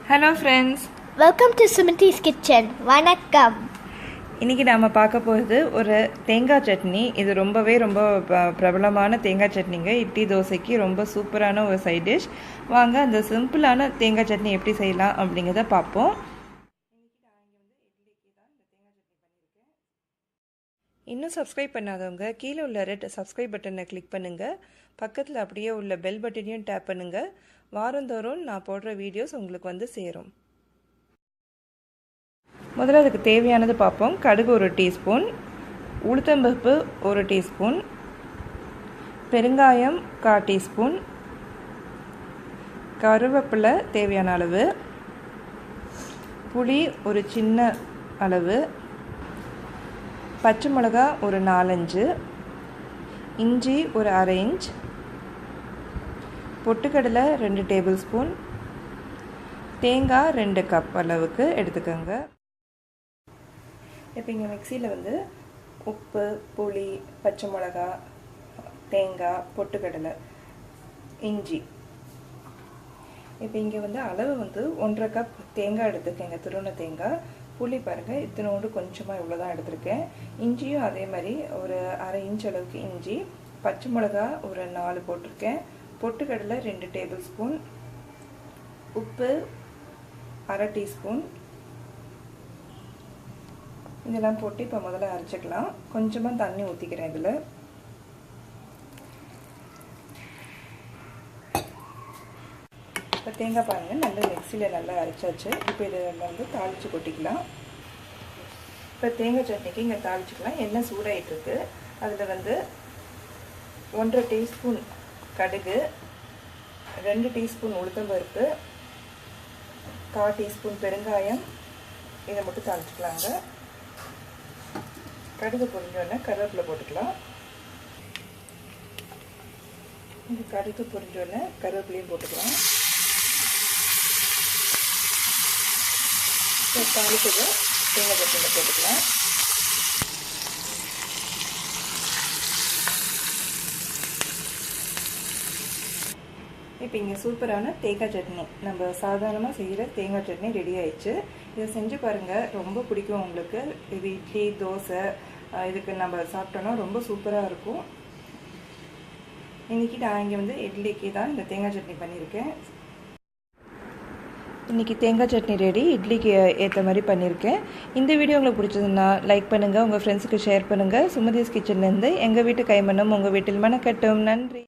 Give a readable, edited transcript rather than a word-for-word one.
Hello friends. Welcome to Sumati's Kitchen. வணக்கம். இன்னைக்கு நாம பார்க்க போறது ஒரு தேங்காய் சட்னி. இது ரொம்பவே பிரபலமான தேங்காய் சட்னிங்க. இட்லி தோசைக்கு ரொம்ப சூப்பரான ஒரு சைட் டிஷ். வாங்க அந்த சிம்பிளான தேங்காய் சட்னி எப்படி செய்யலாம் அப்படிங்கறத பாப்போம். இன்னும் சப்ஸ்கிரைப் பண்ணாதவங்க கீழே உள்ள ரெட் சப்ஸ்கிரைப் பட்டனை கிளிக் பண்ணுங்க. பக்கத்தில் அப்படியே உள்ள பெல் பட்டனையும் டேப் பண்ணுங்க. வாரந்தோறும் நான் போடுற வீடியோஸ் உங்களுக்கு வந்து சேரும். முதல்ல அதுக்கு தேவையானது பார்ப்போம். கடுகு 1 டீஸ்பூன், உளுத்தம்பருப்பு 1 டீஸ்பூன், பெருங்காயம் 1/4 டீஸ்பூன், கருவேப்பிலை தேவையான அளவு, புளி ஒரு சின்ன அளவு, பச்சை மிளகா ஒரு 4-5, இஞ்சி ஒரு 1/2 இன்ச், பொட்டுக்கடலை 2 டேபிள் ஸ்பூன், தேங்காய் 2 கப் அளவுக்கு எடுத்துக்கோங்க. இப்போ இங்கே மிக்சியில் வந்து உப்பு, புளி, பச்சை மிளகா, தேங்காய், பொட்டுக்கடலை, இஞ்சி, இப்போ இங்கே வந்து அளவு வந்து 1/2 கப் தேங்காய் எடுத்துக்கேங்க. துருவன தேங்காய். புளி பாருங்கள் இத்தனோடு கொஞ்சமாக இவ்வளோ தான் எடுத்துருக்கேன். இஞ்சியும் அதே மாதிரி ஒரு 1/2 இன்ச் அளவுக்கு இஞ்சி, பச்சை மிளகா ஒரு 4 போட்டிருக்கேன், பொட்டுக்கடலை 2 டேபிள் ஸ்பூன், உப்பு 1/2 டீஸ்பூன், இதெல்லாம் போட்டு இப்போ முதல்ல அரைச்சிக்கலாம். கொஞ்சமாக தண்ணி ஊற்றிக்கிறேன். இதில் இப்போ தேங்காய் பாருங்கள் நல்லா மிக்சியில் நல்லா அரைச்சாச்சு. இப்போ இதில் வந்து தாளித்து கொட்டிக்கலாம். இப்போ தேங்காய் சட்னிக்கு இங்கே தாளிச்சிக்கலாம். எண்ணெய் சூடாகிட்டுருக்கு. அதில் வந்து 1/2 டீஸ்பூன் கடுகு, 2 டீஸ்பூன் உளுத்தம்பருப்பு, 1/4 டீஸ்பூன் பெருங்காயம், இதை மட்டும் தாளிச்சிக்கலாங்க. கடுகு பொரிஞ்சோடனே கருவேப்பிலை போட்டுக்கலாம். இந்த கடுகு பொரிஞ்சோடனே கருவேப்பிலையும் போட்டுக்கலாம். தாளிச்சதை தேங்காய் சட்னியில் போட்டுக்கலாம். இப்போ இங்கே சூப்பரான தேங்காய் சட்னி, நம்ம சாதாரணமாக செய்கிற தேங்காய் சட்னி ரெடி ஆயிடுச்சு. இதை செஞ்சு பாருங்கள், ரொம்ப பிடிக்கும் உங்களுக்கு. இது இட்லி தோசை இதுக்கு நம்ம சாப்பிட்டோன்னா ரொம்ப சூப்பராக இருக்கும். இன்றைக்கி நான் இங்கே வந்து இட்லிக்கு தான் இந்த தேங்காய் சட்னி பண்ணியிருக்கேன். இன்றைக்கி தேங்காய் சட்னி ரெடி, இட்லிக்கு ஏற்ற மாதிரி பண்ணியிருக்கேன். இந்த வீடியோ உங்களுக்கு பிடிச்சதுன்னா லைக் பண்ணுங்கள், உங்கள் ஃப்ரெண்ட்ஸுக்கு ஷேர் பண்ணுங்கள். சுமதிஸ் கிச்சன்லேருந்து எங்கள் வீட்டு கைமணம் உங்கள் வீட்டில் மணக்கட்டும். நன்றி.